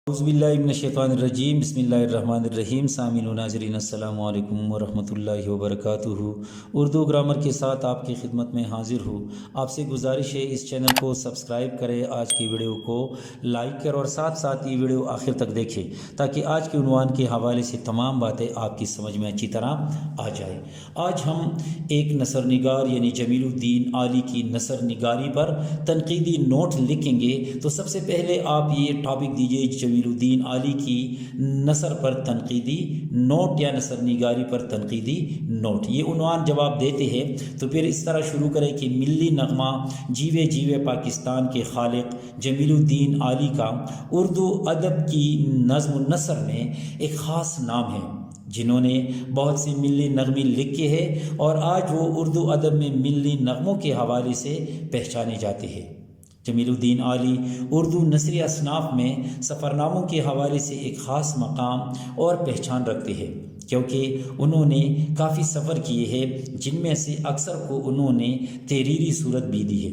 اعوذ باللہ من الشیطان الرجیم، بسم اللہ الرحمن الرحیم۔ سامعین و ناظرین السلام علیکم ورحمۃ اللہ وبرکاتہ۔ اردو گرامر کے ساتھ آپ کی خدمت میں حاضر ہوں۔ آپ سے گزارش ہے اس چینل کو سبسکرائب کریں، آج کی ویڈیو کو لائک کریں اور ساتھ ساتھ یہ ویڈیو آخر تک دیکھیں تاکہ آج کے عنوان کے حوالے سے تمام باتیں آپ کی سمجھ میں اچھی طرح آ جائے۔ آج ہم ایک نثر نگار یعنی جمیل الدین عالی کی نثر نگاری پر تنقیدی نوٹ لکھیں گے۔ تو سب سے پہلے آپ یہ ٹاپک دیجئے جمیل الدین عالی کی نثر پر تنقیدی نوٹ یا نثر نگاری پر تنقیدی نوٹ۔ یہ عنوان جب آپ دیتے ہیں تو پھر اس طرح شروع کریں کہ ملی نغمہ جیوے جیوے پاکستان کے خالق جمیل الدین عالی کا اردو ادب کی نظم و نثر میں ایک خاص نام ہے، جنہوں نے بہت سی ملی نغمے لکھے ہیں اور آج وہ اردو ادب میں ملی نغموں کے حوالے سے پہچانے جاتے ہیں۔ جمیل الدین عالی اردو نثری اصناف میں سفرناموں کے حوالے سے ایک خاص مقام اور پہچان رکھتے ہیں، کیونکہ انہوں نے کافی سفر کیے ہیں جن میں سے اکثر کو انہوں نے تحریری صورت بھی دی ہے۔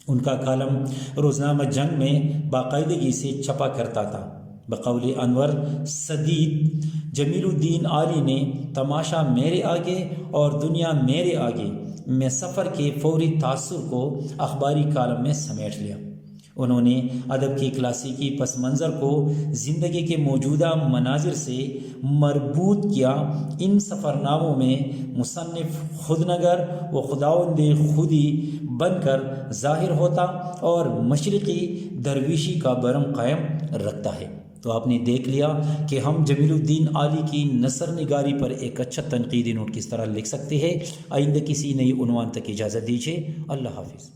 ان کا کالم روزنامہ جنگ میں باقاعدگی سے چھپا کرتا تھا۔ بقول انور سدید، جمیل الدین عالی نے تماشا میرے آگے اور دنیا میرے آگے میں سفر کے فوری تاثر کو اخباری کالم میں سمیٹ لیا۔ انہوں نے ادب کی کلاسیکی پس منظر کو زندگی کے موجودہ مناظر سے مربوط کیا۔ ان سفرناموں میں مصنف خودنگر و خداوند خودی بن کر ظاہر ہوتا اور مشرقی درویشی کا برم قائم رکھتا ہے۔ تو آپ نے دیکھ لیا کہ ہم جمیل الدین عالی کی نثر نگاری پر ایک اچھا تنقیدی نوٹ کس طرح لکھ سکتے ہیں۔ آئندہ کسی نئی عنوان تک اجازت دیجیے۔ اللہ حافظ۔